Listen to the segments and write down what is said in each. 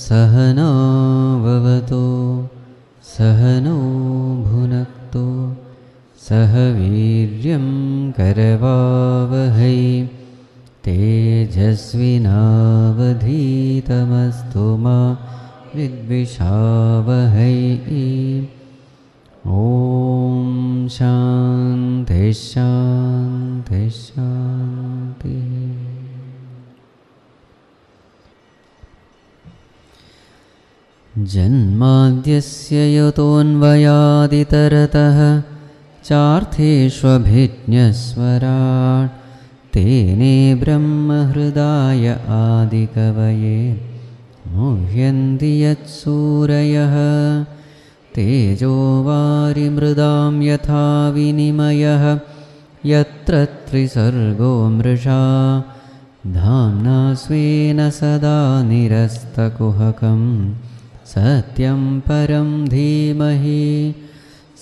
सहना भवतु सहनौ भुनक्तु सह वीर्यं करवावहै तेजस्विनावधीतमस्तु मा विद्विषावहै। ॐ शान्ति शान्ति शान्तिः। जन्माद्यस्य यतोऽन्वयादितरतः चार्थेष्वभिज्ञस्वराट् तेने ब्रह्महृदाय आदिकवये मुह्यन्ति यत्सूरयः तेजो वारिमृदां यथा विनिमयः यत्र त्रिसर्गो मृषा धाम्ना स्वेन सदा निरस्तकुहकं सत्यं परं धीमहि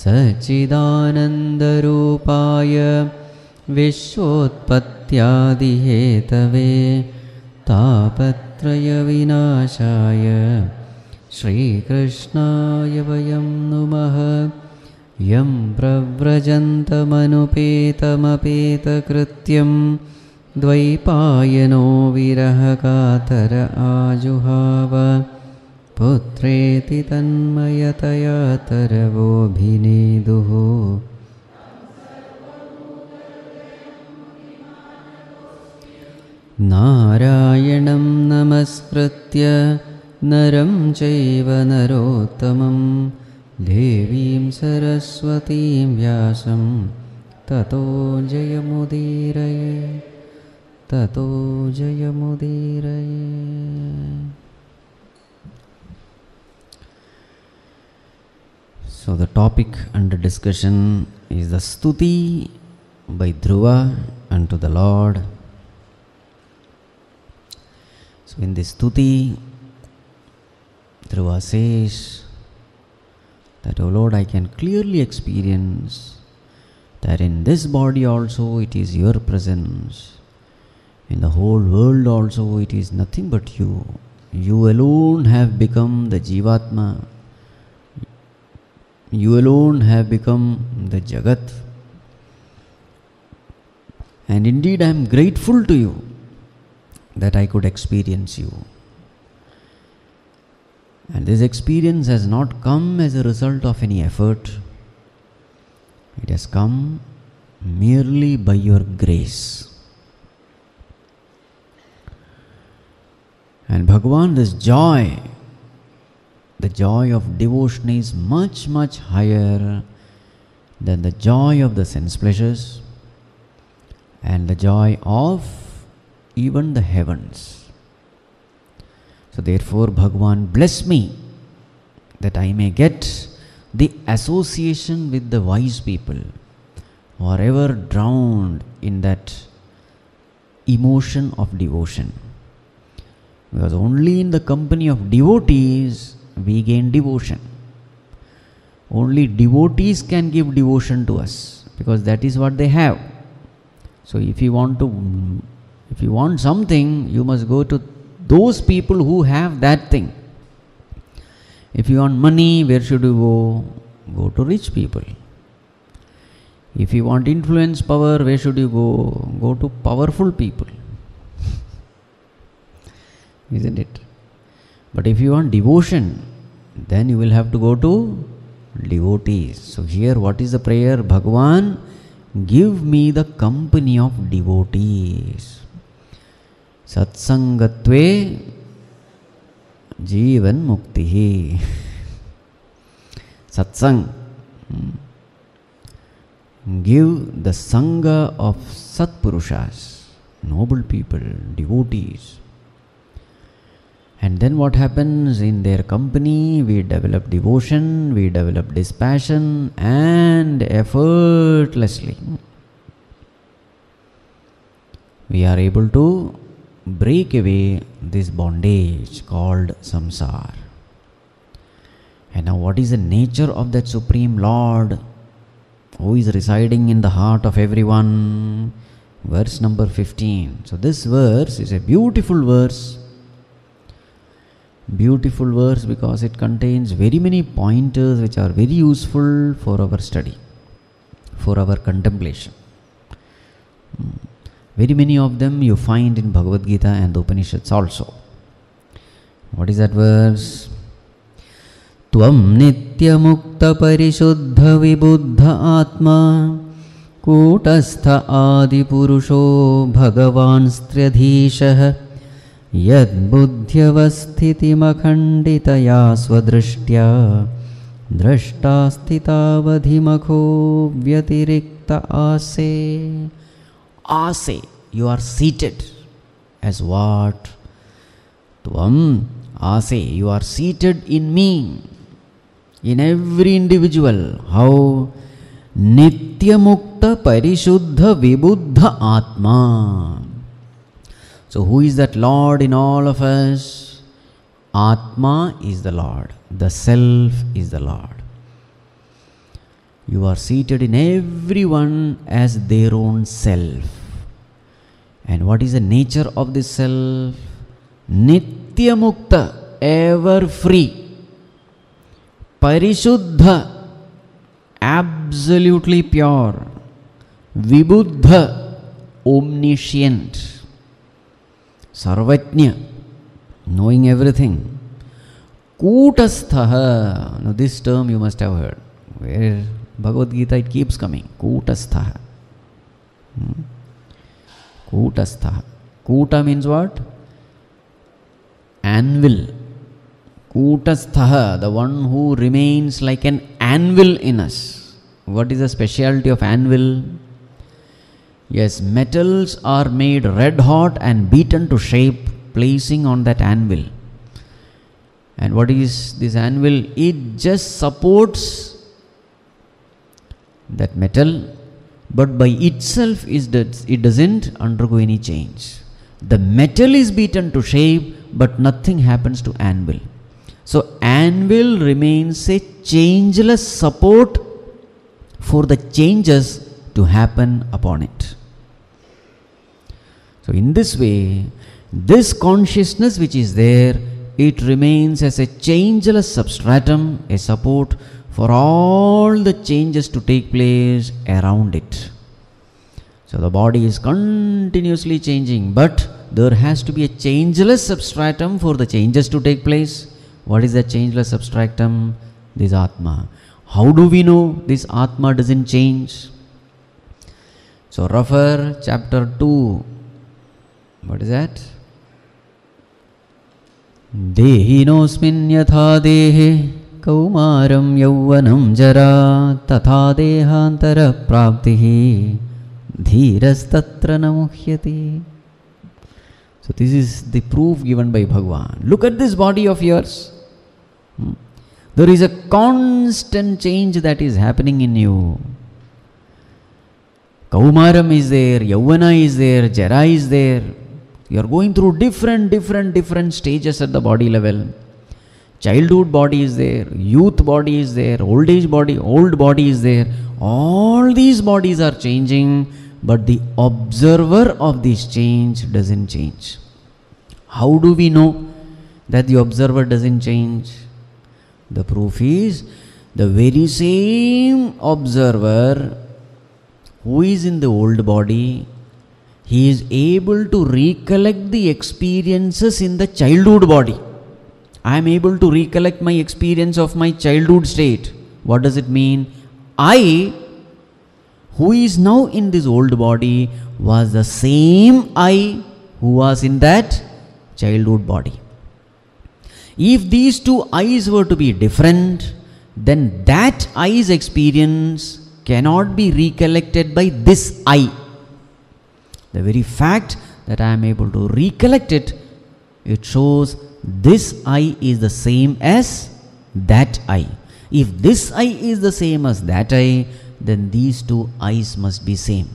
सच्चिदानन्दरूपाय विश्वोत्पत्त्यादिहेतवे तापत्रयविनाशाय श्रीकृष्णाय वयं नुमः। यं प्रव्रजन्तमनुपेतमपेतकृत्यं द्वैपायनो विरहकातर आजुहाव पुत्रेति तन्मयतया तरवोऽभिनेदुः। नारायणं नमस्कृत्य नरं चैव नरोत्तमं देवीं सरस्वतीं व्यासं ततो जयमुदीरये ततो जयमुदीरये। So the topic under discussion is the Stuti by Dhruva unto the Lord. So in this Stuti, Dhruva says that, O Lord, I can clearly experience that in this body also it is your presence. In the whole world also it is nothing but you. You alone have become the Jivatma. You alone have become the Jagat. And indeed I am grateful to you that I could experience you. And this experience has not come as a result of any effort. It has come merely by your grace. And Bhagavan, this joy, the joy of devotion is much, much higher than the joy of the sense pleasures and the joy of even the heavens. So therefore, Bhagavan, bless me that I may get the association with the wise people who are ever drowned in that emotion of devotion. Because only in the company of devotees we gain devotion. Only devotees can give devotion to us, because that is what they have. So if you want something, you must go to those people who have that thing. If you want money, where should you go? Go to rich people. If you want influence, power, where should you go? Go to powerful people. Isn't it? But if you want devotion, then you will have to go to devotees. So here what is the prayer? Bhagavan, give me the company of devotees. Satsangatve Jivan Muktihi. Satsang. Give the Sangha of Satpurushas, noble people, devotees. And then what happens? In their company we develop devotion, we develop dispassion, and effortlessly we are able to break away this bondage called samsara. And now what is the nature of that Supreme Lord who is residing in the heart of everyone? Verse number 15. So this verse is a beautiful verse. Beautiful verse because it contains very many pointers which are very useful for our study, for our contemplation. Very many of them you find in Bhagavad Gita and the Upanishads also. What is that verse? Tvam nitya mukta parishuddha vibuddha atma kutastha adi purusho bhagavan stryadhishah yad buddhyavasthiti makhanditaya swadrishtya drashtasthitavadhimakho vyatirikta ase. Ase, you are seated as what? Tvam ase, you are seated in me, in every individual. How? Nitya mukta parishuddha vibuddha atma. So who is that Lord in all of us? Atma is the Lord. The Self is the Lord. You are seated in everyone as their own self. And what is the nature of this self? Nitya mukta, ever free. Parishuddha, absolutely pure. Vibuddha, omniscient. Sarvatnya, knowing everything. Kutasthaha, now this term you must have heard. Where Bhagavad Gita it keeps coming. Kutasthaha. Kutasthaha. Kuta means what? Anvil. Kutasthaha, the one who remains like an anvil in us. What is the specialty of anvil? Yes, metals are made red hot and beaten to shape, placing on that anvil. And what is this anvil? It just supports that metal, but by itself it doesn't undergo any change. The metal is beaten to shape, but nothing happens to anvil. So anvil remains a changeless support for the changes to happen upon it. So in this way, this consciousness which is there, it remains as a changeless substratum, a support for all the changes to take place around it. So the body is continuously changing, but there has to be a changeless substratum for the changes to take place. What is that changeless substratum? This Atma. How do we know this Atma doesn't change? So refer chapter 2. What is that? Dehinosmin yatha dehe kaumaram yauvanam jara tatha dehantara praptihi dhiras tatra namuhyati. So this is the proof given by Bhagavan. Look at this body of yours. There is a constant change that is happening in you. Kaumaram is there, Yauvana is there, Jara is there. You are going through different stages at the body level. Childhood body is there, youth body is there, old age body, old body is there. All these bodies are changing, but the observer of this change doesn't change. How do we know that the observer doesn't change? The proof is the very same observer who is in the old body, he is able to recollect the experiences in the childhood body. I am able to recollect my experience of my childhood state. What does it mean? I, who is now in this old body, was the same I who was in that childhood body. If these two I's were to be different, then that I's experience cannot be recollected by this I. The very fact that I am able to recollect it, it shows this I is the same as that I. If this I is the same as that I, then these two I's must be same.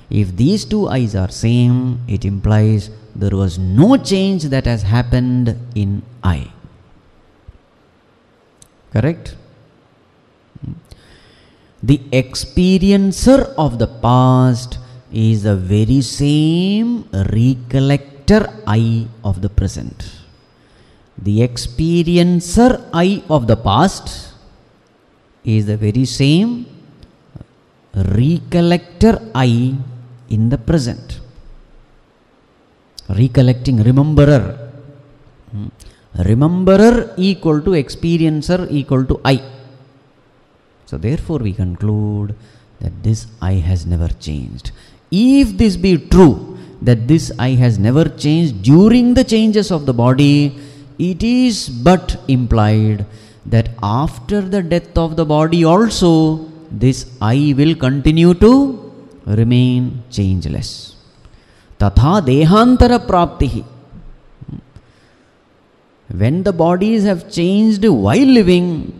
If these two I's are same, it implies there was no change that has happened in I. Correct? The experiencer of the past is the very same recollector I of the present. The experiencer I of the past is the very same recollector I in the present. Recollecting, rememberer. Rememberer equal to experiencer equal to I. So therefore we conclude that this I has never changed. If this be true, that this I has never changed during the changes of the body, it is but implied that after the death of the body also, this I will continue to remain changeless. Tatha dehantara praptihi. When the bodies have changed while living,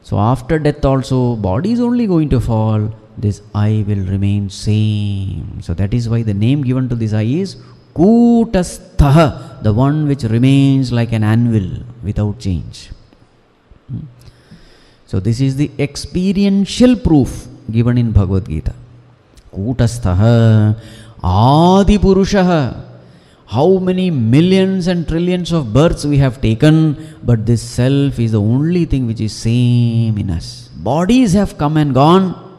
so after death also, body is only going to fall, this I will remain same. So that is why the name given to this I is Kutastha, the one which remains like an anvil without change. So this is the experiential proof given in Bhagavad Gita. Kutastha Adi Purushaha. How many millions and trillions of births we have taken, but this self is the only thing which is same in us. Bodies have come and gone,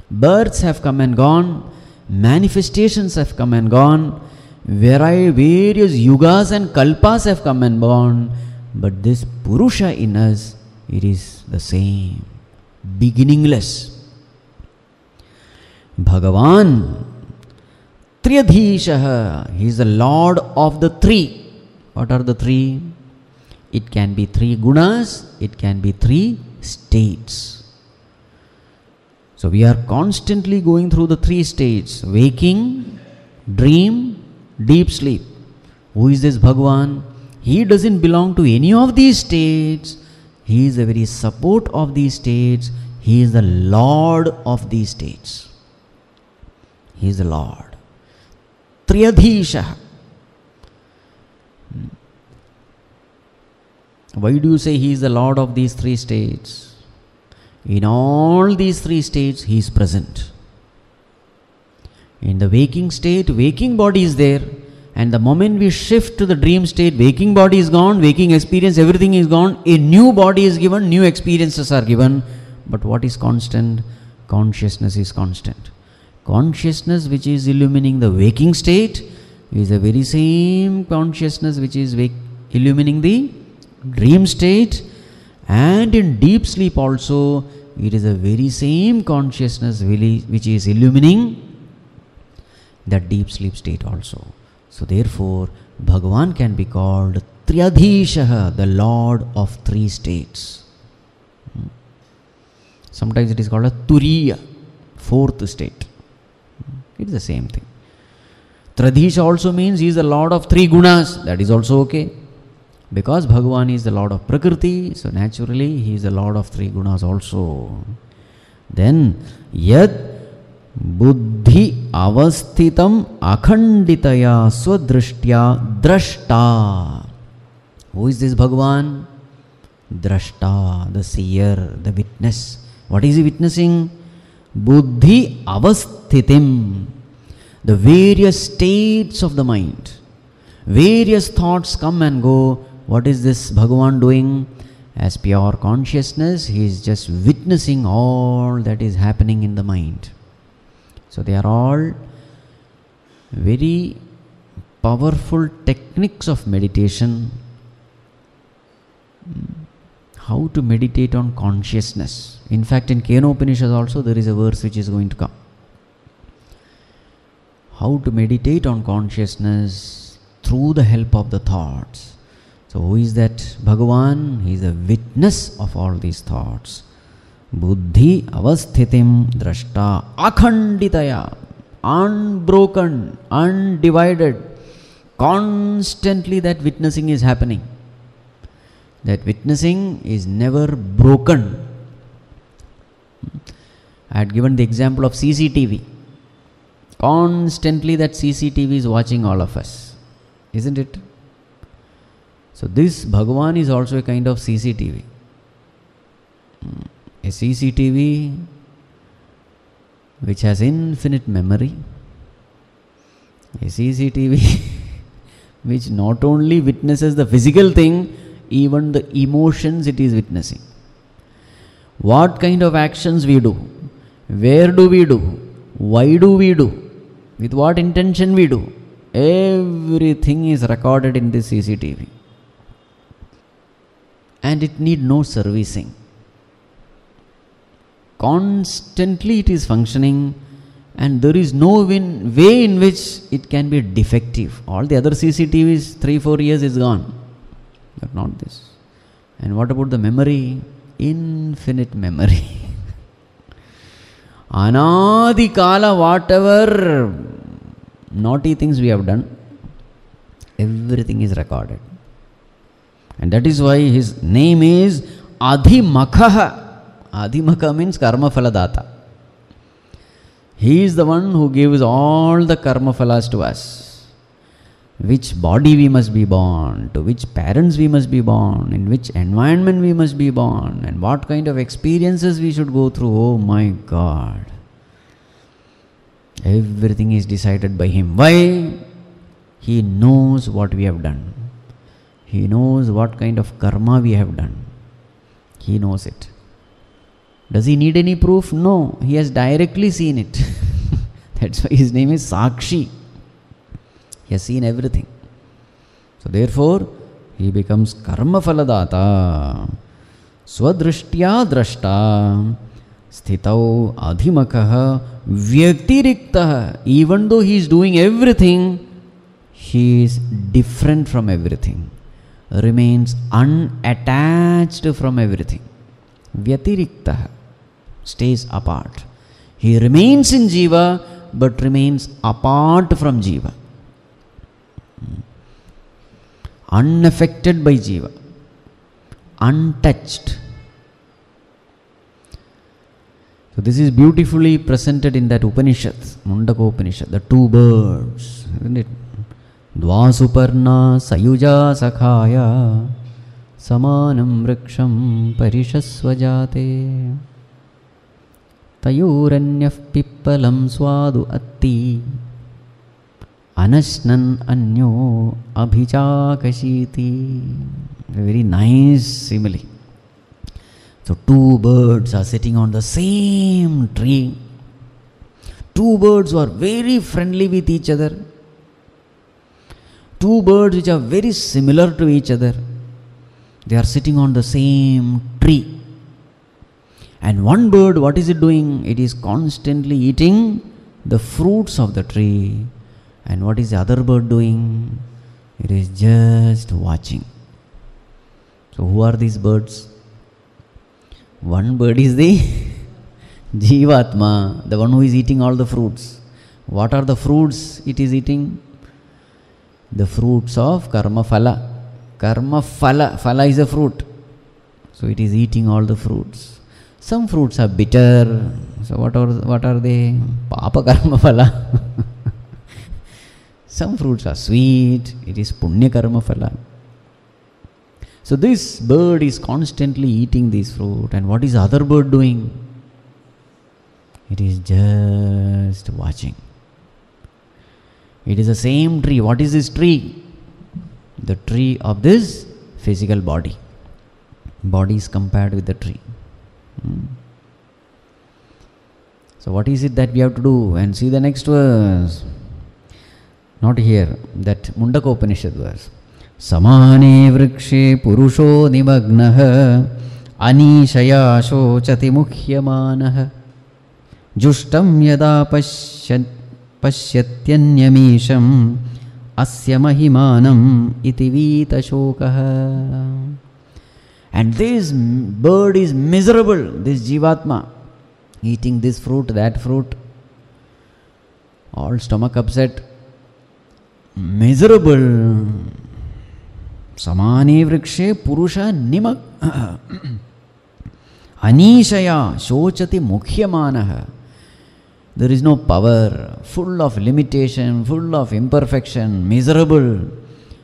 births have come and gone, manifestations have come and gone, various yugas and kalpas have come and gone, but this Purusha in us, it is the same, beginningless. Bhagavan Triyadhishaha, he is the Lord of the three. What are the three? It can be three gunas, it can be three states. So we are constantly going through the three states: waking, dream, deep sleep. Who is this Bhagavan? He doesn't belong to any of these states. He is the very support of these states. He is the Lord of these states. He is the Lord. Triyadhisha. Why do you say he is the Lord of these three states? In all these three states, he is present. In the waking state, waking body is there, and the moment we shift to the dream state, waking body is gone, waking experience, everything is gone, a new body is given, new experiences are given. But what is constant? Consciousness is constant. Consciousness which is illumining the waking state is the very same consciousness which is illumining the dream state, and in deep sleep also it is the very same consciousness which is illumining that deep sleep state also. So therefore Bhagavan can be called Triyadhishaha, the Lord of three states. Sometimes it is called a Turiya, fourth state. It is the same thing. Tradhisha also means he is the Lord of three gunas. That is also okay. Because Bhagavan is the Lord of Prakriti, so naturally he is the Lord of three gunas also. Then, Yad Buddhi Avasthitam Akhanditaya Swadrishtya Drashta. Who is this Bhagavan? Drashta, the seer, the witness. What is he witnessing? Buddhi Avasthitim, the various states of the mind. Various thoughts come and go. What is this Bhagavan doing? As pure consciousness, he is just witnessing all that is happening in the mind. So they are all very powerful techniques of meditation. How to meditate on consciousness. In fact, in Kenopanishad also there is a verse which is going to come. How to meditate on consciousness through the help of the thoughts. So who is that Bhagavan? He is a witness of all these thoughts. Buddhi avasthitim drashta akhanditaya, unbroken, undivided. Constantly that witnessing is happening. That witnessing is never broken. I had given the example of CCTV. Constantly that CCTV is watching all of us. Isn't it? So this Bhagavan is also a kind of CCTV. A CCTV which has infinite memory. A CCTV which not only witnesses the physical thing, even the emotions it is witnessing. What kind of actions we do, where do we do, why do we do, with what intention we do, everything is recorded in this CCTV. And it need no servicing. Constantly it is functioning, and there is no way in which it can be defective. All the other CCTVs, 3-4 years is gone, but not this. And what about the memory? Infinite memory. Anadi Kala, whatever naughty things we have done, everything is recorded. And that is why his name is Adhimakha. Adhimakha means Karma Phaladata. He is the one who gives all the karma phalas to us. Which body we must be born, to which parents we must be born, in which environment we must be born, and what kind of experiences we should go through. Oh my God. Everything is decided by him. Why? He knows what we have done. He knows what kind of karma we have done. He knows it. Does he need any proof? No. He has directly seen it. That's why his name is Sakshi. He has seen everything. So therefore, he becomes Karma Phaladata. Swadrishtya Drashta. Sthitau Adhimakaha Vyaktiriktaha. Even though he is doing everything, he is different from everything. Remains unattached from everything. Vyatiriktaha. Stays apart. He remains in Jiva, but remains apart from Jiva. Unaffected by Jiva. Untouched. So this is beautifully presented in that Upanishad, Mundaka Upanishad, the two birds, isn't it? Dvasuparna sayuja sakhaya samanam vriksham parishasvajate tayuranyaf pippalam swadu atti anashnan anyo abhichakashiti. A very nice simile. So two birds are sitting on the same tree. Two birds who are very friendly with each other. Two birds which are very similar to each other. They are sitting on the same tree. And one bird, what is it doing? It is constantly eating the fruits of the tree. And what is the other bird doing? It is just watching. So who are these birds? One bird is the Jivatma, the one who is eating all the fruits. What are the fruits it is eating? The fruits of Karma Phala. Karma Phala. Phala is a fruit. So it is eating all the fruits. Some fruits are bitter. So what are they? Papa Karma Phala. Some fruits are sweet. It is Punya Karma Phala. So this bird is constantly eating this fruit. And what is the other bird doing? It is just watching. It is the same tree. What is this tree? The tree of this physical body. Body is compared with the tree. So what is it that we have to do? And see the next verse. Not here. That Mundaka Upanishad verse. Samane vrikshe purusho nimagnaha anishaya shochati mukhyamanaha jushtam yada pasyatyanyamisham asya mahimanam iti vita shokaha. And this bird is miserable, this Jivatma, eating this fruit, that fruit, all stomach upset, miserable. Samane vrikshe purusha nimag anishaya shochati mukhyamanaha. There is no power, full of limitation, full of imperfection, miserable.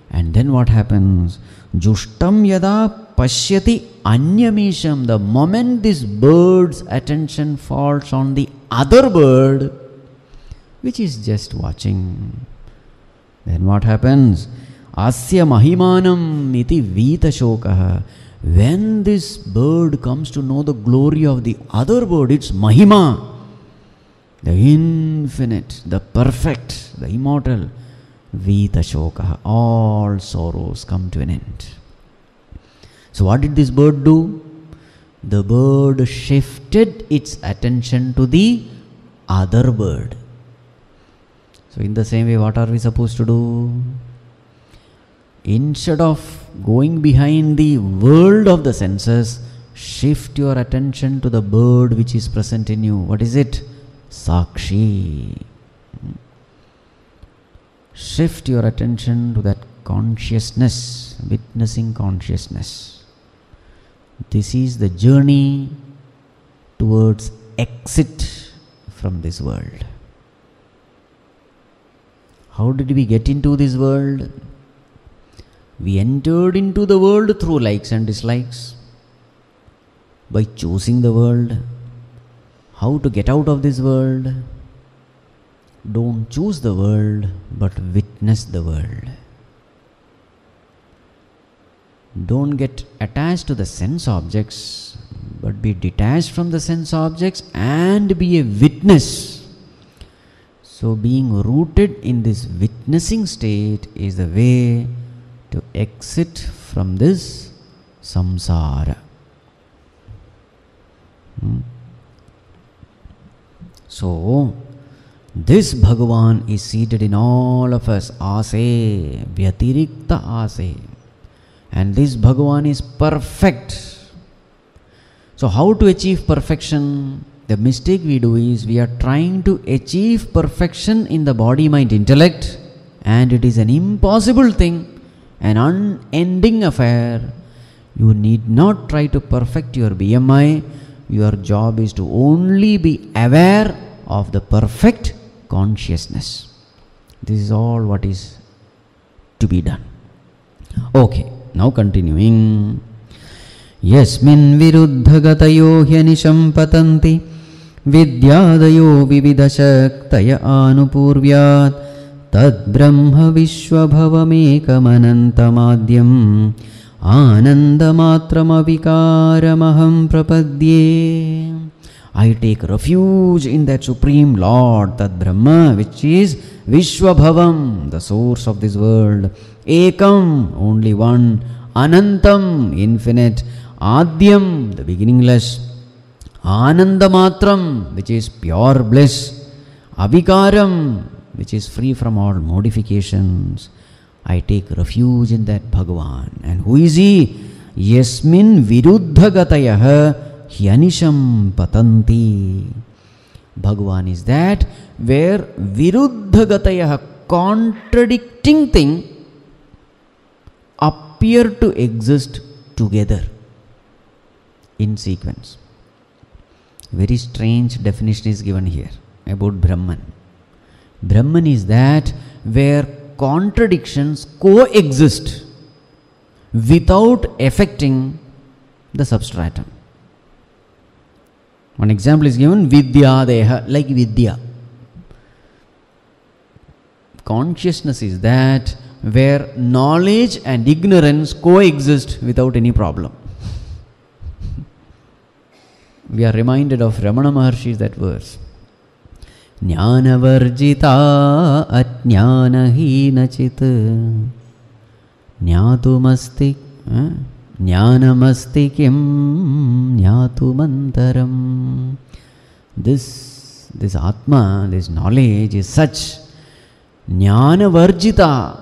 And then what happens? Jushtam yada pashyati anyamisham. The moment this bird's attention falls on the other bird, which is just watching, then what happens? Asya mahimanam iti vita shokah. When this bird comes to know the glory of the other bird, its mahima, the infinite, the perfect, the immortal, vita shokah, all sorrows come to an end. So what did this bird do? The bird shifted its attention to the other bird. So in the same way, what are we supposed to do? Instead of going behind the world of the senses, shift your attention to the bird which is present in you. What is it? Sakshi. Shift your attention to that consciousness, witnessing consciousness. This is the journey towards exit from this world. How did we get into this world? We entered into the world through likes and dislikes, by choosing the world. How to get out of this world? Don't choose the world, but witness the world. Don't get attached to the sense objects, but be detached from the sense objects and be a witness. So being rooted in this witnessing state is the way to exit from this samsara. So, this Bhagavan is seated in all of us, ase, vyatirikta ase. And this Bhagavan is perfect. So how to achieve perfection? The mistake we do is we are trying to achieve perfection in the body, mind, intellect, and it is an impossible thing, an unending affair. You need not try to perfect your BMI. Your job is to only be aware of the perfect consciousness. This is all what is to be done. Okay, now continuing. Yasmin viruddhagatayo hyanisham patanti vidyadayo vividasaktaya anupurvyat tad brahma vishwabhavamekamanantamadyam anandamatramavikáramaham prapadye. I take refuge in that Supreme Lord, Tad Brahma, which is Vishwabhavam, the source of this world, Ekam, only one, Anantam, infinite, Adyam, the beginningless, Anandamatram, which is pure bliss, Avikaram, which is free from all modifications. I take refuge in that Bhagavan. And who is he? Yasmin viruddhagatayaha hyanisham patanti. Bhagavan is that where viruddhagatayaha, contradicting thing, appear to exist together in sequence. Very strange definition is given here about Brahman. Brahman is that where contradictions coexist without affecting the substratum. One example is given, Vidyadeha, like Vidya. Consciousness is that where knowledge and ignorance coexist without any problem. We are reminded of Ramana Maharshi's that verse. Jnana varjita ajnana hina chit jnatumasti jnanamasti kim jnatumantaram. This Atma, this knowledge is such jnana varjita.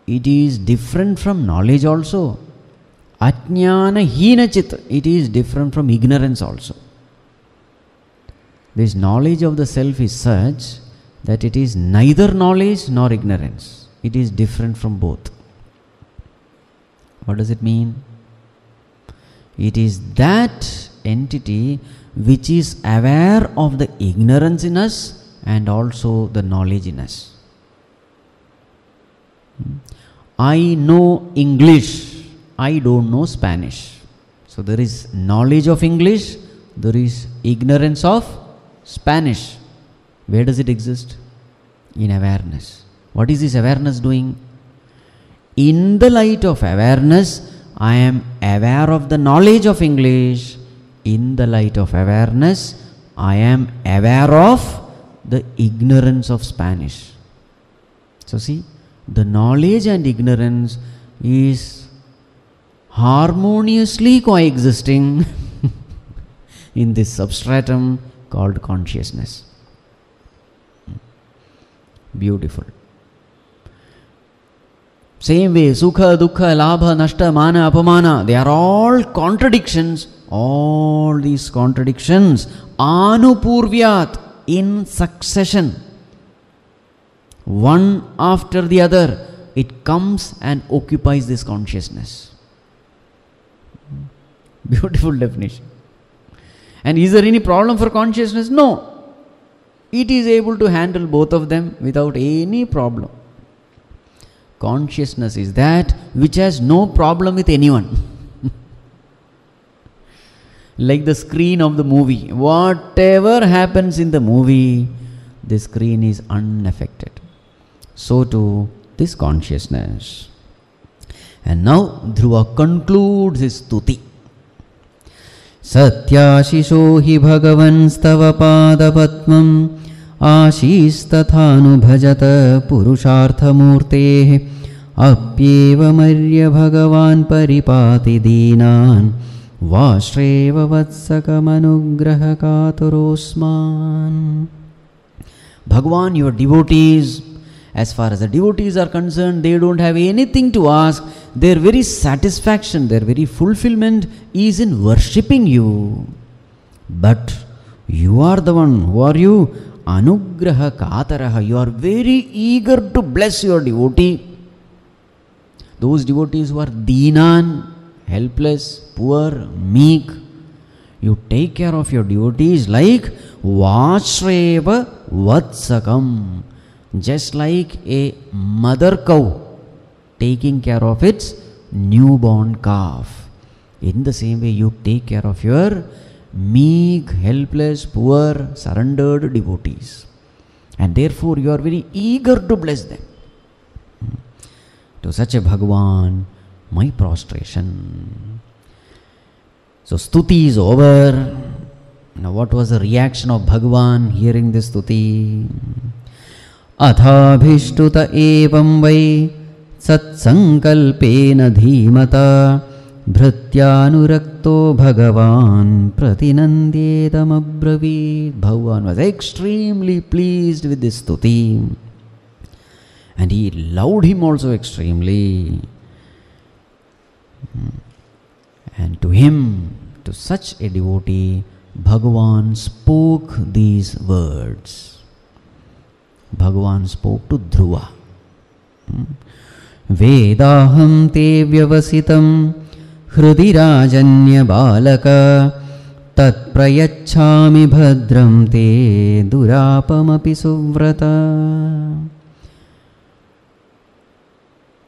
It is different from knowledge also. Ajnana hina chit. It is different from ignorance also. This knowledge of the self is such that it is neither knowledge nor ignorance. It is different from both. What does it mean? It is that entity which is aware of the ignorance in us and also the knowledge in us. I know English. I don't know Spanish. So there is knowledge of English. There is ignorance of Spanish. Where does it exist? In awareness. What is this awareness doing? In the light of awareness, I am aware of the knowledge of English. In the light of awareness, I am aware of the ignorance of Spanish. So see, the knowledge and ignorance is harmoniously coexisting in this substratum called consciousness. Beautiful. Same way, sukha, dukkha, labha, nashta, mana, apamana, they are all contradictions. All these contradictions, anupurvyat, in succession, one after the other, it comes and occupies this consciousness. Beautiful definition. And is there any problem for consciousness? No. It is able to handle both of them without any problem. Consciousness is that which has no problem with anyone. Like the screen of the movie. Whatever happens in the movie, the screen is unaffected. So too, this consciousness. And now Dhruva concludes his stuti. Satyashisho hi bhagavanstava padapatmam ashistathanubhajata purusharthamurtehe apyeva marya bhagavan paripati deenan vashreva vatsakamanugraha katurosman. Bhagavan, your devotees, as far as the devotees are concerned, they don't have anything to ask. Their very satisfaction, their very fulfillment is in worshipping you. But you are the one, who are you? Anugraha kataraha. You are very eager to bless your devotee. Those devotees who are deenan, helpless, poor, meek. You take care of your devotees like vashreva vatsakam. Just like a mother cow taking care of its newborn calf. In the same way, you take care of your meek, helpless, poor, surrendered devotees. And therefore, you are very eager to bless them. To such a Bhagavan, my prostration. So, stuti is over. Now, what was the reaction of Bhagavan hearing this stuti? Athabhishtuta evam vai satsankalpena dhimata bhrityanurakto Bhagavan pratinandyedam abravit. Bhagavan was extremely pleased with this stuti. And he loved him also extremely. And to him, to such a devotee, Bhagavan spoke these words. Bhagavan spoke to Dhruva. Vedaham te vyavasitam hrudi rajanya balaka tat prayachchami bhadram te durapamapi suvrata.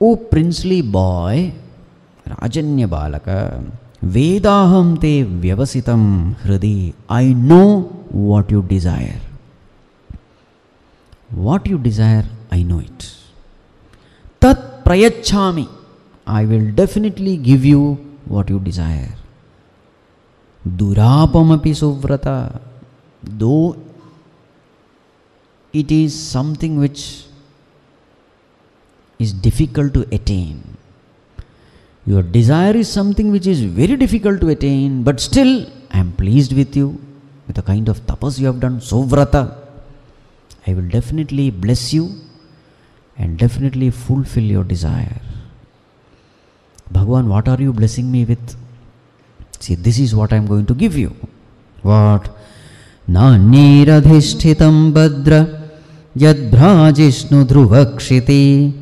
O princely boy, Rajanya balaka, Vedaham te vyavasitam hridi. I know what you desire. What you desire, I know it. Tat prayachchami. I will definitely give you what you desire. Durapamapi suvrata. Though it is something which is difficult to attain. Your desire is something which is very difficult to attain, but still I am pleased with you, with the kind of tapas you have done, suvrata. I will definitely bless you and definitely fulfill your desire. Bhagavan, what are you blessing me with? See, this is what I am going to give you. What? Naniradhishtitam badra yadbhrajishnu dhruvakshiti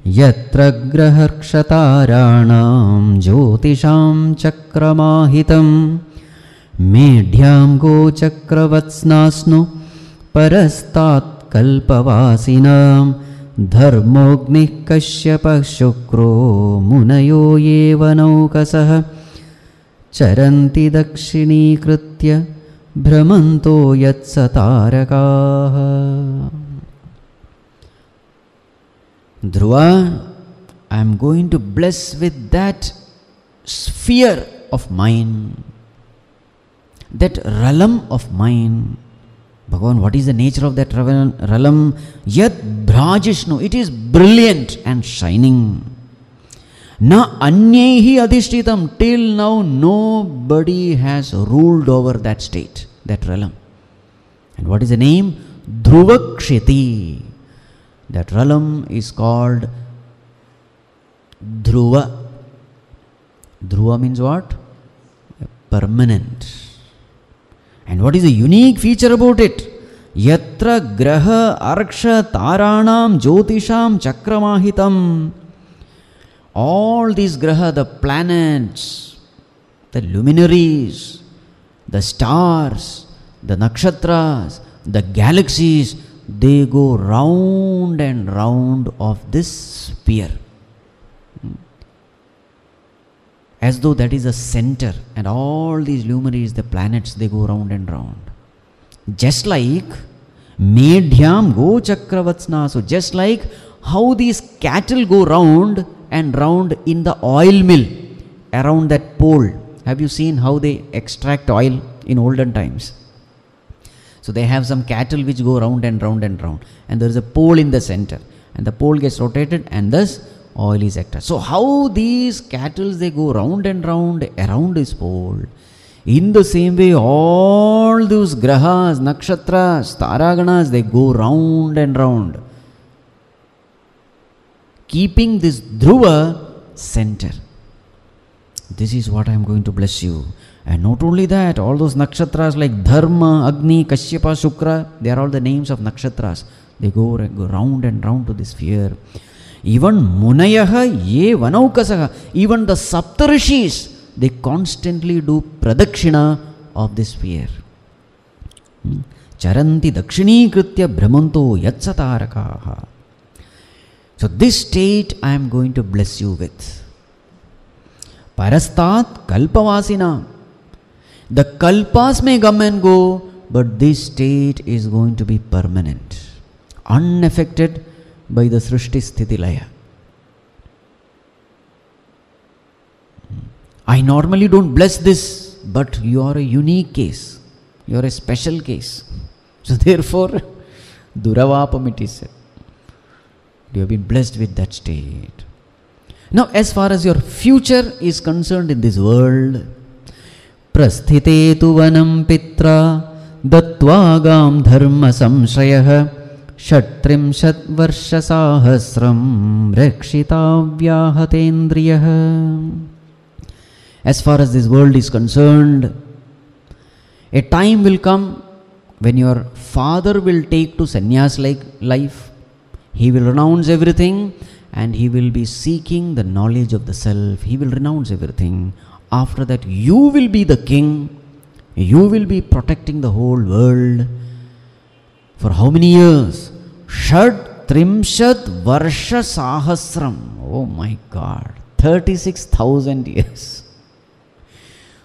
yatra graharkshataranam jyotisham chakramahitam medhyam go chakravatsnasnu parastat kalpavasinam dharmognih kashyapa shukro munayo yeva naukasah charanti dakshini kritya Brahmanto yatsatarakah. Dhruva, I am going to bless with that sphere of mine, that realm of mine. Bhagavan, what is the nature of that realm? Yat bhrajishnu, it is brilliant and shining. Na anyehi adhishtitam, till now nobody has ruled over that state, that realm. And what is the name? Dhruva Kshiti. That realm is called Dhruva. Dhruva means what? Permanent. And what is the unique feature about it? Yatra graha arksha taranam jyotisham chakramahitam. All these graha, the planets, the luminaries, the stars, the nakshatras, the galaxies, they go round and round of this sphere. As though that is a center, and all these luminaries, the planets, they go round and round. Just like Medhyam go Chakravatsna. So just like how these cattle go round and round in the oil mill around that pole. Have you seen how they extract oil in olden times? So they have some cattle which go round and round and round, and there is a pole in the center, and the pole gets rotated, and thus oil is extracted. So how these cattle, they go round and round around this pole. In the same way, all those grahas, nakshatras, taraganas, they go round and round, keeping this Dhruva center. This is what I am going to bless you. And not only that, all those nakshatras like Dharma, Agni, Kashyapa, Shukra, they are all the names of nakshatras. They go round and round to this sphere. Even Munayaha ye Vanaukasaha, even the Saptarishis, they constantly do Pradakshina of this sphere. Charanti Dakshini Kritya Brahmanto Yatsatarakaha. So this state I am going to bless you with. Parastat Kalpavasina. The Kalpas may come and go, but this state is going to be permanent, unaffected by the Srishti Sthiti Laya. I normally don't bless this, but you are a unique case. You are a special case. So therefore, Duravapam it is said. You have been blessed with that state. Now, as far as your future is concerned in this world, Prasthite tu vanam pitra datvagam dharma samshayah Shatrimshat varsha sahasram rakshitavyahatendriyah. As far as this world is concerned, a time will come when your father will take to sannyas-like life. He will renounce everything and he will be seeking the knowledge of the self. He will renounce everything. After that, you will be the king. You will be protecting the whole world. For how many years? Shad Trimshat Varsha Sahasram. Oh my God. 36,000 years.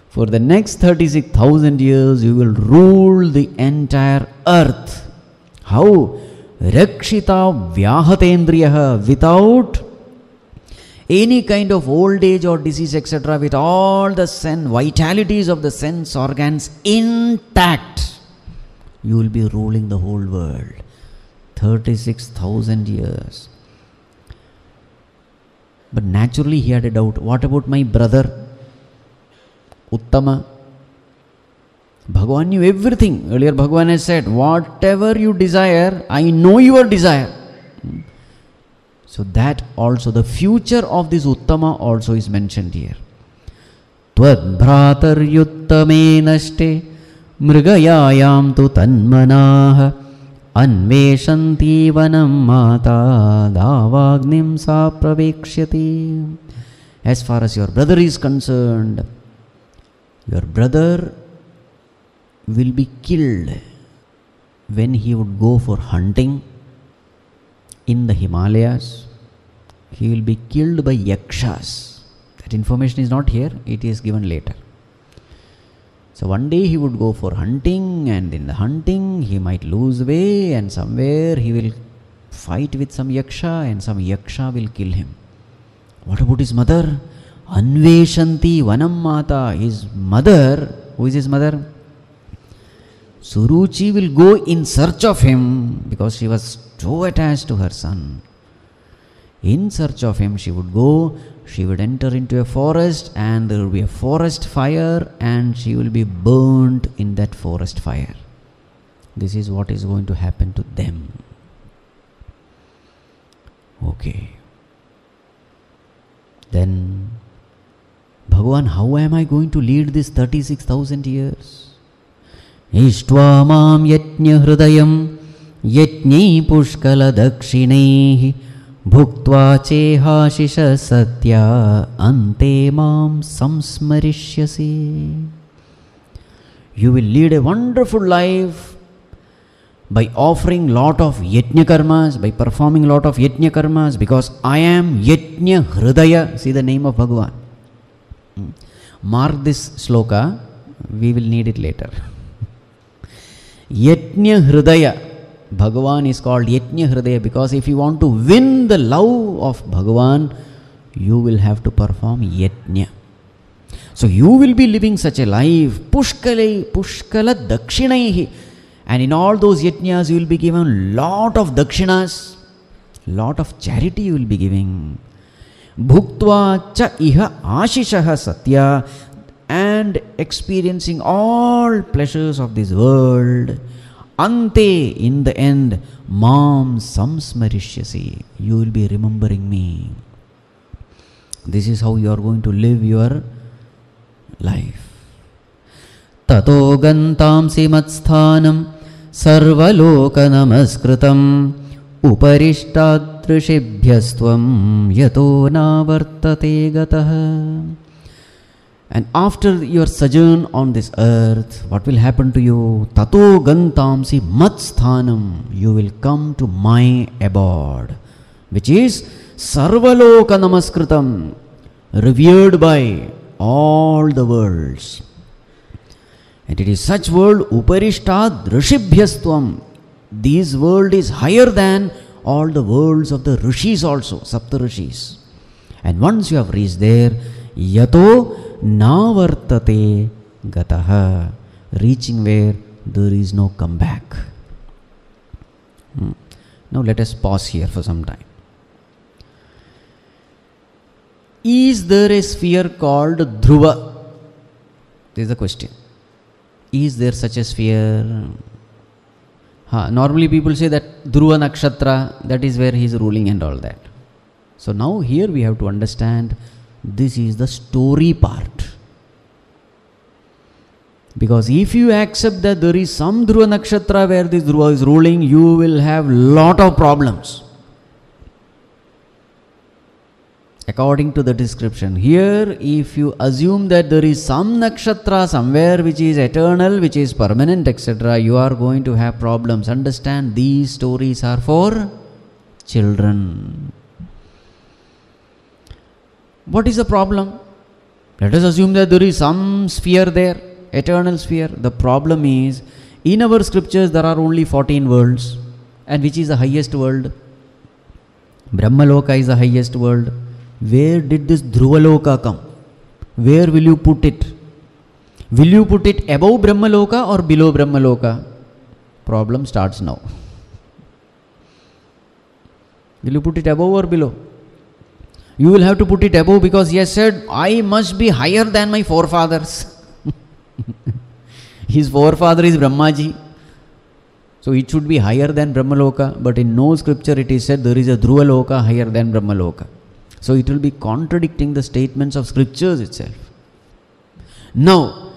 For the next 36,000 years, you will rule the entire earth. How? Rakshita Vyahatendriyaha, without any kind of old age or disease, etc., with all the vitalities of the sense organs intact, you will be ruling the whole world. 36,000 years. But naturally he had a doubt. What about my brother Uttama? Bhagavan knew everything. Earlier Bhagavan has said, whatever you desire, I know your desire. So that also, the future of this Uttama also is mentioned here. Tvad bhratar yuttame nashte mrigayayam tu tanmanah anveshanti vanam mata davagnim sa pravekshati. As far as your brother is concerned, your brother will be killed when he would go for hunting in the Himalayas. He will be killed by yakshas. That information is not here, it is given later. So one day he would go for hunting, and in the hunting he might lose way, and somewhere he will fight with some yaksha, and some yaksha will kill him. What about his mother? Anveshanti Vanam Mata. His mother, who is his mother? Suruchi will go in search of him because she was so attached to her son. In search of him, she would go, she would enter into a forest, and there will be a forest fire, and she will be burnt in that forest fire. This is what is going to happen to them. Okay. Then, Bhagavan, how am I going to lead this 36,000 years? Ishtva mam yajna hridayam yajnai pushkala dakshinaihi bhuktva chehashisha satya ante mam samsmarishyasi. You will lead a wonderful life by offering lot of yajna karmas, by performing lot of yajna karmas, because I am yajna hridaya. See the name of Bhagavan. Mark this sloka, we will need it later. Yajna hridaya. Bhagavan is called Yajna Hridaya because if you want to win the love of Bhagavan, you will have to perform Yajna. So you will be living such a life, Pushkala Dakshinaihi. And in all those Yajnas, you will be given lot of Dakshinas, lot of charity you will be giving. Bhuktva cha iha ashishaha satya, and experiencing all pleasures of this world. Ante, in the end, mam samsmarishyasi, you will be remembering me. This is how you are going to live your life. Tato gantamsi matsthanam sarvaloka namaskritam uparishtadrishibhyastvam yato navartate gataha. And after your sojourn on this earth, what will happen to you? Tato gantamsi matsthanam, you will come to my abode, which is sarvaloka namaskritam, revered by all the worlds. And it is such world, uparishtad rishibhyastvam. This world is higher than all the worlds of the rishis also, sapta rishis. And once you have reached there, yato navartate gataha, reaching where there is no comeback. Now let us pause here for some time. Is there a sphere called Dhruva? This is the question. Is there such a sphere? Normally people say that Dhruva Nakshatra, that is where he is ruling and all that. So now here we have to understand, this is the story part. Because if you accept that there is some Dhruva Nakshatra where this Dhruva is ruling, you will have lot of problems. According to the description here, if you assume that there is some nakshatra somewhere which is eternal, which is permanent, etc., you are going to have problems. Understand, these stories are for children. What is the problem? Let us assume that there is some sphere there, eternal sphere. The problem is, in our scriptures there are only 14 worlds. And which is the highest world? Brahmaloka is the highest world. Where did this Dhruvaloka come? Where will you put it? Will you put it above Brahmaloka or below Brahmaloka? Problem starts now. Will you put it above or below? You will have to put it above because he has said, I must be higher than my forefathers. His forefather is Brahmaji. So it should be higher than Brahmaloka. But in no scripture it is said there is a Dhruvaloka higher than Brahmaloka. So it will be contradicting the statements of scriptures itself. Now,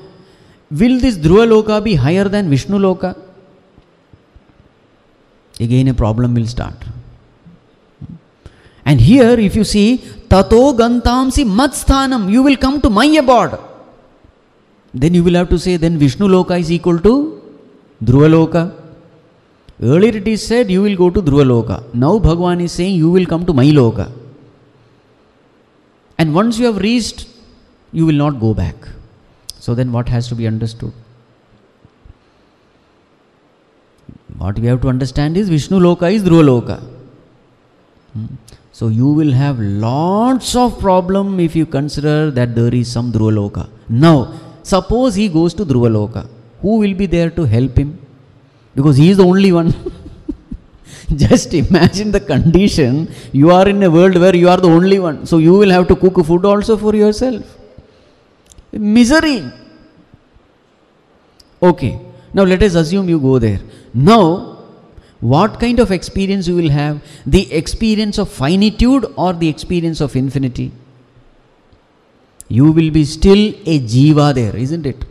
will this Dhruvaloka be higher than Vishnu Loka? Again a problem will start. And here if you see, Tato Gantamsi Matsthanam, you will come to my abode. Then you will have to say, then Vishnu Loka is equal to Dhruvaloka. Earlier it is said, you will go to Dhruvaloka. Now Bhagavan is saying, you will come to my Loka. And once you have reached, you will not go back. So then what has to be understood? What we have to understand is Vishnu Loka is Dhruva Loka. So you will have lots of problem if you consider that there is some Dhruvaloka. Now, suppose he goes to Dhruvaloka. Who will be there to help him? Because he is the only one. Just imagine the condition. You are in a world where you are the only one. So you will have to cook food also for yourself. Misery. Okay. Now let us assume you go there. Now, what kind of experience you will have? The experience of finitude or the experience of infinity? You will be still a jiva there, isn't it?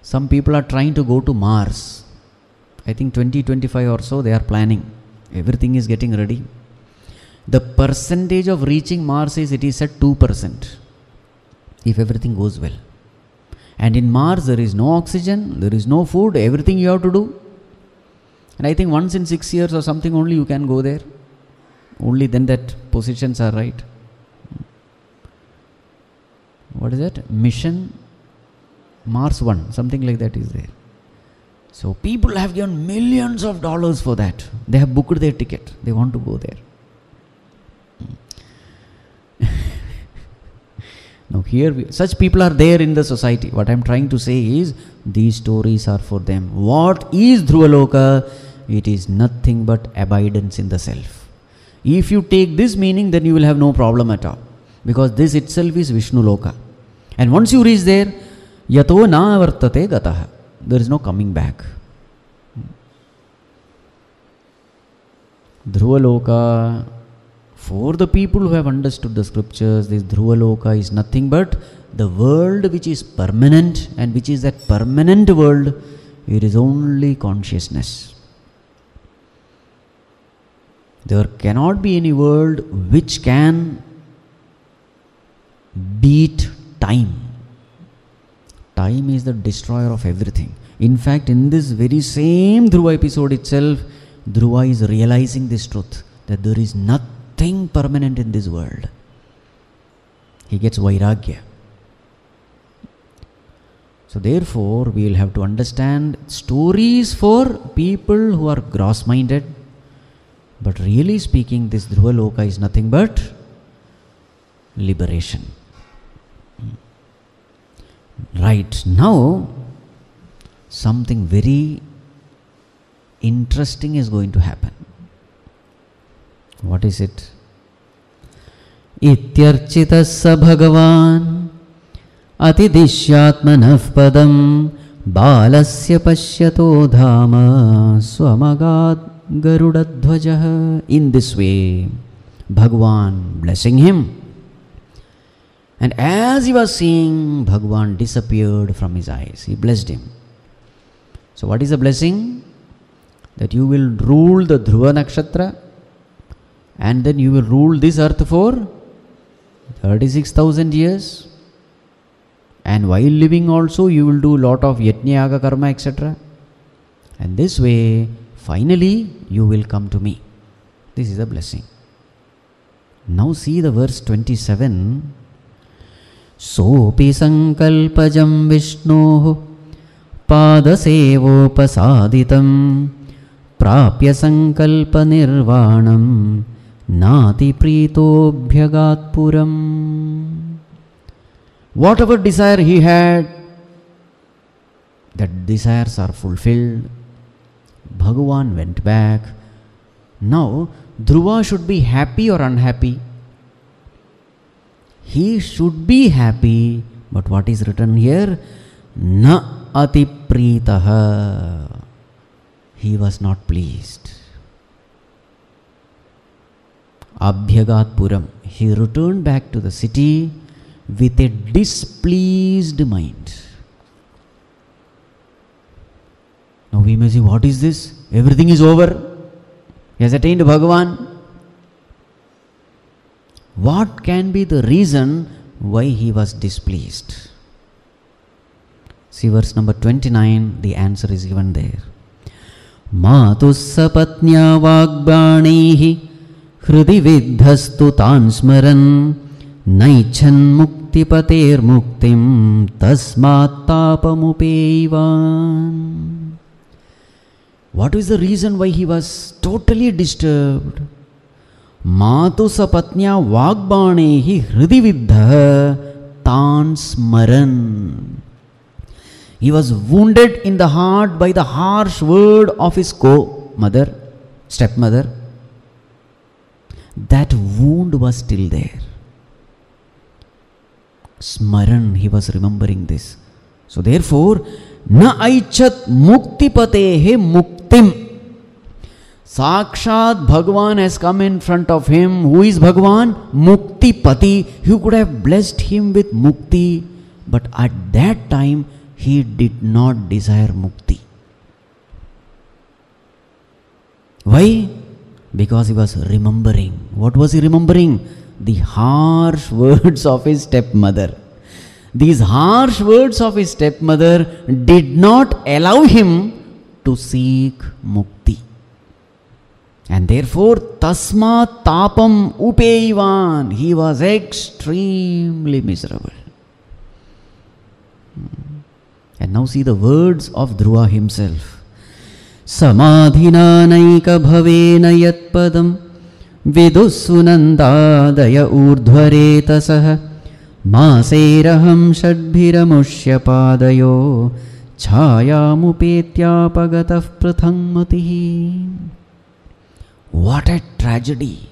Some people are trying to go to Mars. I think 2025 or so they are planning. Everything is getting ready. The percentage of reaching Mars is, it is at 2%. If everything goes well. And in Mars there is no oxygen, there is no food, everything you have to do. And I think once in 6 years or something only you can go there. Only then that positions are right. What is that? Mission Mars 1, something like that is there. So people have given millions of dollars for that. They have booked their ticket. They want to go there. Now here, such people are there in the society. What I am trying to say is, these stories are for them. What is Dhruvaloka? It is nothing but abidance in the self. If you take this meaning, then you will have no problem at all. Because this itself is Vishnu Loka. And once you reach there, yato na vartate gataha. There is no coming back. Dhruvaloka, for the people who have understood the scriptures, this Dhruvaloka is nothing but the world which is permanent, and which is that permanent world, it is only consciousness. There cannot be any world which can beat time. Time is the destroyer of everything. In fact, in this very same Dhruva episode itself, Dhruva is realizing this truth, that there is nothing permanent in this world. He gets Vairagya. So therefore, we will have to understand stories for people who are gross-minded. But really speaking, this Dhruvaloka is nothing but liberation. Right, now something very interesting is going to happen. What is it? Ityarchitasya bhagavan atidishyatmanah padam balasya pashyato dhama swamagad garudadhvajah. In this way, Bhagavan blessing him. And as he was seeing, Bhagavan disappeared from his eyes. He blessed him. So what is the blessing? That you will rule the Dhruva Nakshatra, and then you will rule this earth for 36,000 years. And while living also, you will do lot of yajna, yaga, karma, etc. And this way, finally, you will come to me. This is a blessing. Now see the verse 27. Sopi sankalpajam Vishnoh padasevopasaditam prapya sankalpa nirvanam nati pritobhyagat puram. Whatever desire he had, that desires are fulfilled. Bhagavan went back. Now, Dhruva should be happy or unhappy? He should be happy, but what is written here? Na atipritaha. He was not pleased. Abhyagat puram. He returned back to the city with a displeased mind. Now we may say, what is this? Everything is over. He has attained Bhagavan. What can be the reason why he was displeased? See verse number 29, the answer is given there. Matussa patnya vagbanihi hridi vidhastu tan smaran naichan mukti pater muktim tasmat tapamupeivan. What is the reason why he was totally disturbed? Matu sapatnya vagbanehi hridividdha tan smaran. He was wounded in the heart by the harsh word of his co-mother, stepmother. That wound was still there. Smaran, he was remembering this. So therefore, na aichat muktipatehe muktim. Sakshat Bhagavan has come in front of him. Who is Bhagavan? Muktipati. He could have blessed him with mukti, but at that time he did not desire mukti. Why? Because he was remembering. What was he remembering? The harsh words of his stepmother. These harsh words of his stepmother did not allow him to seek mukti. And therefore, tasma tapam upeivan. He was extremely miserable. And now see the words of Dhruva himself. Samadhina naika bhavena yat padam vidussunandadaya urdhvaretasah maseraham shadbhiramushya padayo chhayamupetyapagatāh prathangmatihi. What a tragedy!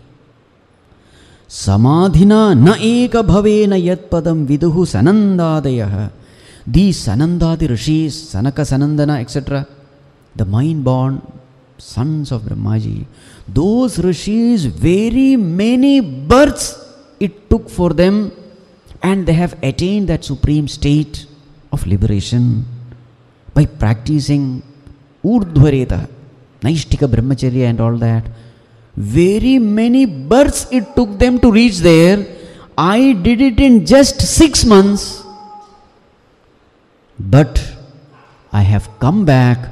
Samadhina na eka bhavena yat padam viduhu sanandadayah. These Sanandadi rishis, Sanaka, Sanandana, etc., the mind-born sons of Brahmaji, those rishis, very many births it took for them, and they have attained that supreme state of liberation by practicing Urdhvareta, Naishtika Brahmacharya and all that. Very many births it took them to reach there. I did it in just 6 months. But I have come back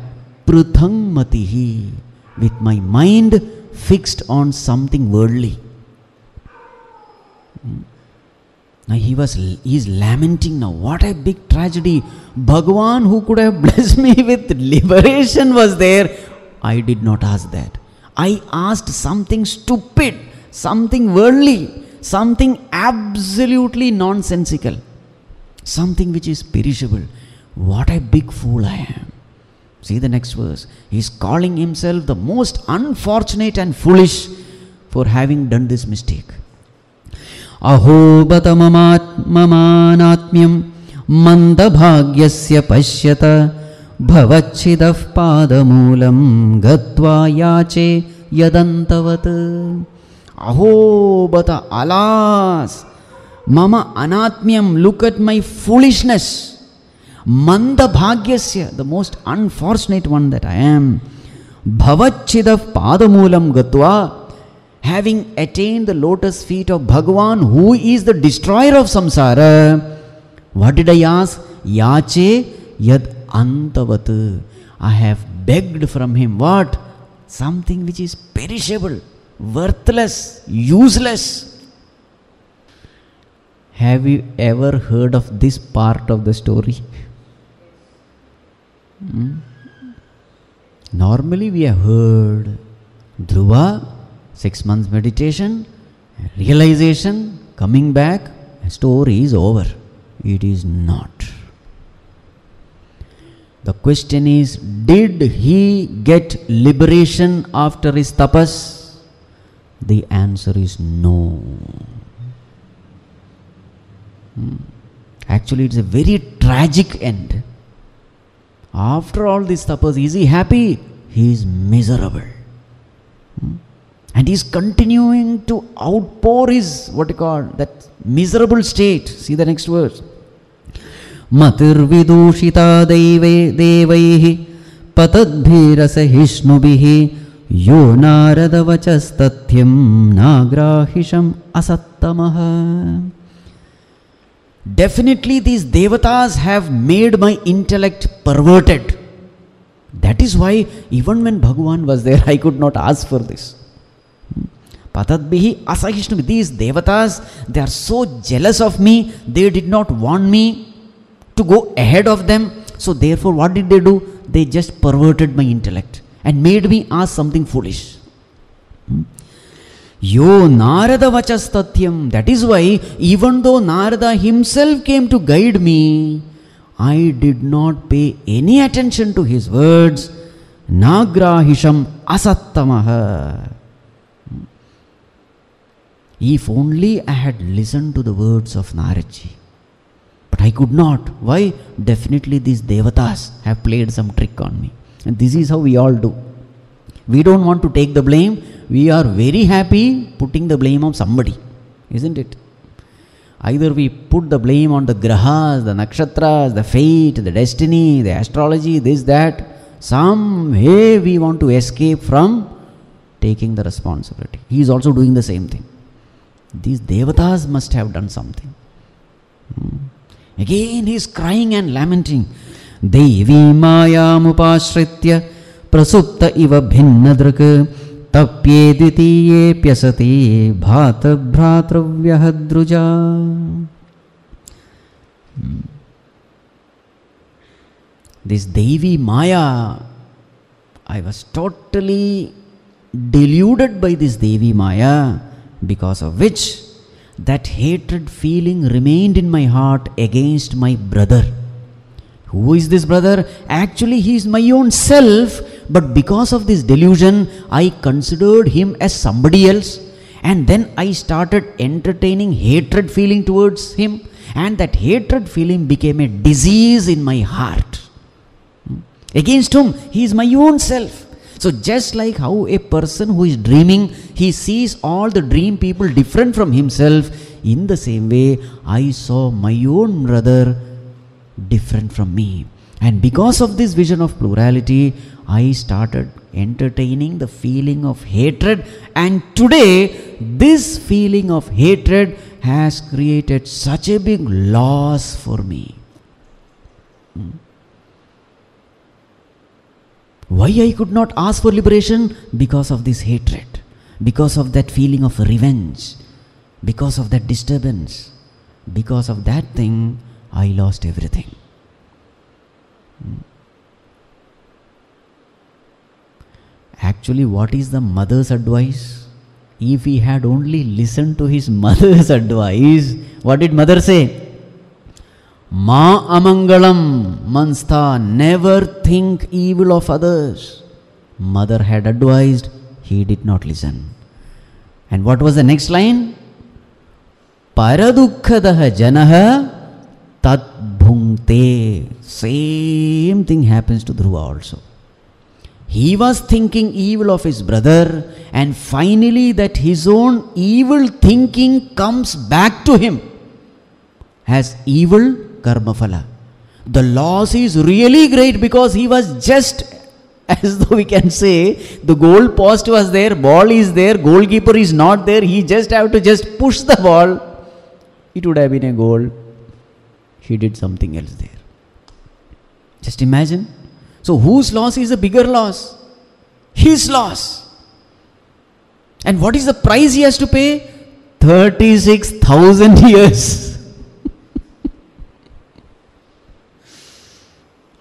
prathangmatihi, with my mind fixed on something worldly. Now he is lamenting now. What a big tragedy. Bhagavan, who could have blessed me with liberation, was there. I did not ask that. I asked something stupid, something worldly, something absolutely nonsensical, something which is perishable. What a big fool I am. See the next verse. He is calling himself the most unfortunate and foolish for having done this mistake. Aho bata mamanatmyam mandabhagyasya pashyata bhavachidaf padamulam gatva yache yadantavat. Aho bata, alas, mama anatmyam, look at my foolishness. Manda bhagyasya, the most unfortunate one that I am. Bhavachidaf padamulam gatva, having attained the lotus feet of Bhagavan, who is the destroyer of samsara. What did I ask? Yache yad antavat. I have begged from him what? Something which is perishable, worthless, useless. Have you ever heard of this part of the story? Normally we have heard Dhruva, 6 months meditation, realization, coming back, story is over. It is not. The question is, did he get liberation after his tapas? The answer is no. Actually, it's a very tragic end. After all this tapas, is he happy? He is miserable. And he is continuing to outpour his, that miserable state. See the next verse. Matir vidushita devaihi patadbhirasahisnubihi yo naradavachastathyam nagrahisham asattamaha. Definitely these devatas have made my intellect perverted. That is why even when Bhagavan was there, I could not ask for this. Patadbhihi asahishnu. These devatas, they are so jealous of me. They did not want me to go ahead of them. So therefore, what did they do? They just perverted my intellect. and made me ask something foolish. Yo Narada vachastatyam. That is why even though Narada himself came to guide me, I did not pay any attention to his words. Nagrahisham asattamaha. If only I had listened to the words of Naradji. But I could not. Why? Definitely these devatas have played some trick on me. And this is how we all do. We don't want to take the blame. We are very happy putting the blame on somebody. Isn't it? Either we put the blame on the grahas, the nakshatras, the fate, the destiny, the astrology, this, that. Some way we want to escape from taking the responsibility. He is also doing the same thing. These devatas must have done something. Again he is crying and lamenting. Devi maya mupashritya prasupta iva bhinnadrak tapye dvitiye pyasati bhata bhratravyahadruja. This Devi Maya, I was totally deluded by this Devi Maya, because of which that hatred feeling remained in my heart against my brother. Who is this brother? Actually, he is my own self, but because of this delusion, I considered him as somebody else, and then I started entertaining hatred feeling towards him, and that hatred feeling became a disease in my heart. Against whom? He is my own self. So just like how a person who is dreaming, he sees all the dream people different from himself, in the same way, I saw my own brother different from me. And because of this vision of plurality, I started entertaining the feeling of hatred, and today this feeling of hatred has created such a big loss for me. Why I could not ask for liberation? Because of this hatred, because of that feeling of revenge, because of that disturbance, because of that thing, I lost everything. Actually, what is the mother's advice? If he had only listened to his mother's advice, what did mother say? Ma amangalam manstha, never think evil of others. Mother had advised, he did not listen. And what was the next line? Paradukkadaha janaha tat bhungte. Same thing happens to Dhruva also. He was thinking evil of his brother, and finally that his own evil thinking comes back to him as evil karma phala. The loss is really great, because he was just, as though we can say, the goal post was there, ball is there, goalkeeper is not there, he just have to just push the ball, it would have been a goal. He did something else there. Just imagine. So whose loss is a bigger loss? His loss. And what is the price he has to pay? 36,000 years.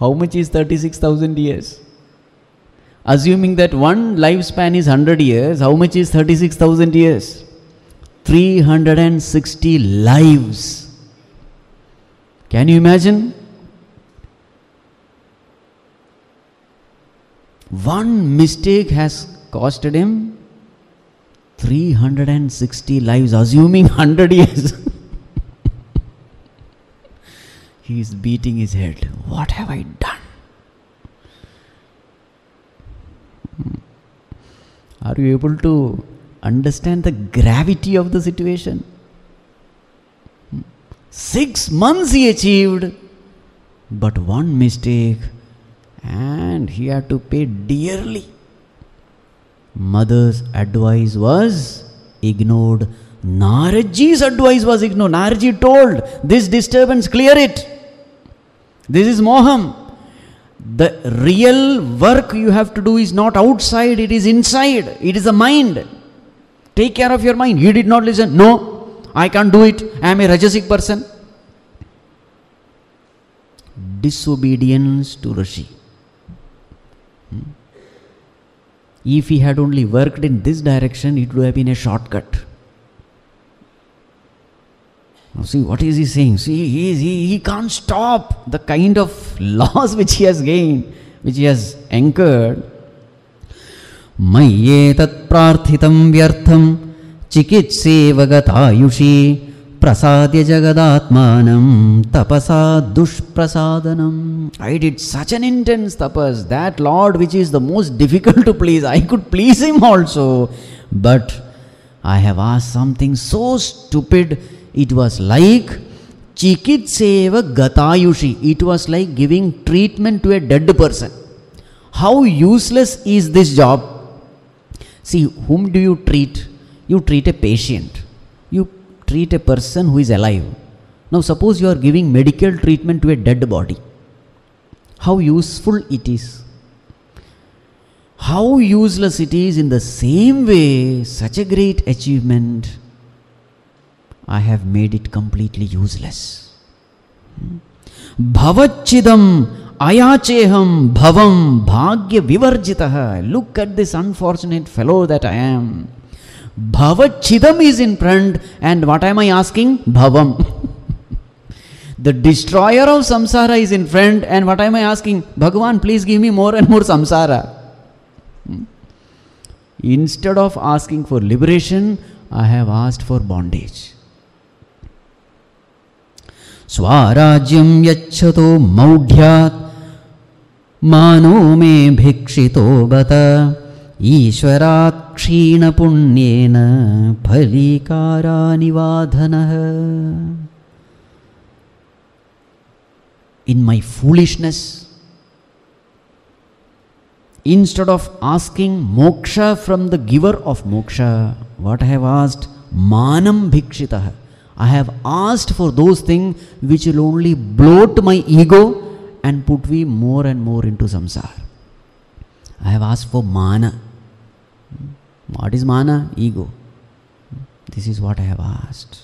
How much is 36,000 years? Assuming that one lifespan is 100 years, how much is 36,000 years? 360 lives. Can you imagine? One mistake has costed him 360 lives, assuming 100 years. He is beating his head. What have I done? Are you able to understand the gravity of the situation? 6 months he achieved, but one mistake, and he had to pay dearly. Mother's advice was ignored. Naradji's advice was ignored. Naradji told, this disturbance, clear it. This is moham. The real work you have to do is not outside, it is inside. It is the mind. Take care of your mind. He did not listen. No, I can't do it. I am a rajasic person. Disobedience to Rishi. If he had only worked in this direction, it would have been a shortcut. Now see, what is he saying? See, he can't stop the kind of laws which he has gained, which he has anchored. Mayyetat prarthitam vyartham chikitseva gatayushi prasadya jagadatmanam tapasa dushprasadanam. I did such an intense tapas, that Lord which is the most difficult to please, I could please him also, but I have asked something so stupid. It was like chikitseva gatayushi. It was like giving treatment to a dead person. How useless is this job? See, whom do you treat? You treat a patient. You treat a person who is alive. Now suppose you are giving medical treatment to a dead body. How useful it is. How useless it is. In the same way, such a great achievement, I have made it completely useless. Bhavachidam ayacheham bhavam bhagya vivarjitaha. Look at this unfortunate fellow that I am. Bhavachidam is in front, and what am I asking? Bhavam. The destroyer of samsara is in front, and what am I asking? Bhagavan, please give me more and more samsara. Instead of asking for liberation, I have asked for bondage. Swarajyam yacchato maudhyat mano me bhikshito bata Ishwarat kshina punyena phalikara nivadhanaha. In my foolishness, instead of asking moksha from the giver of moksha, what I have asked? Manam bhikshitaha. I have asked for those things which will only bloat my ego and put me more and more into samsara. I have asked for mana. What is mana? Ego. This is what I have asked.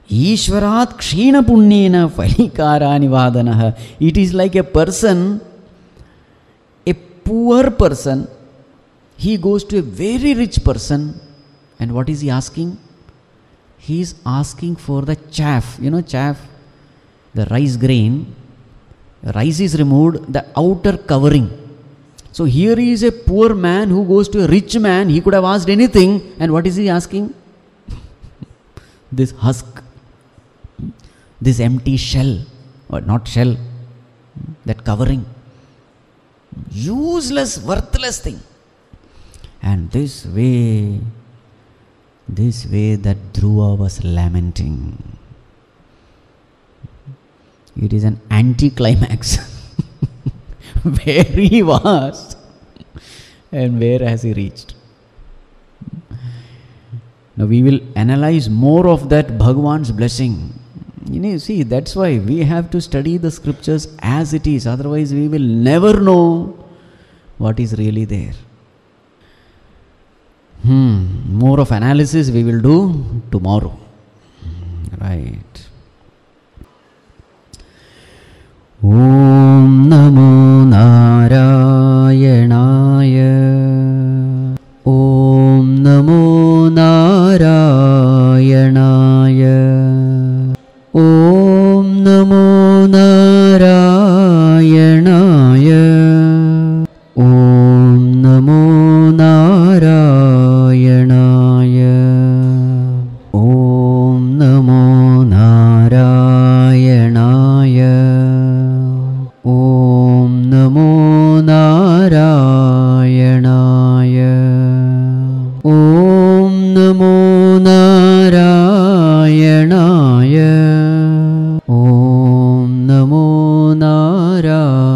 Ishwarat kshina punyena phalikara nivadanaha. It is like a person, a poor person, he goes to a very rich person, and what is he asking? He is asking for the chaff. You know chaff? The rice grain. Rice is removed, the outer covering. So here is a poor man who goes to a rich man. He could have asked anything, and what is he asking? This husk, this empty shell, or not shell, that covering. Useless, worthless thing. And this way that Dhruva was lamenting. It is an anticlimax. Where he was and where has he reached. Now we will analyze more of that Bhagavan's blessing. You know, see, that's why we have to study the scriptures as it is. Otherwise we will never know what is really there. More of analysis we will do tomorrow. Right. Om Namo Narayanaya. Om Namo Narayanaya. Om Namo Narayanaya. Om Namo Narayanaya. Om Namo Narayanaya. Om Namo Narayanaya. Om Namo Narayanaya. Om Namo Narayanaya.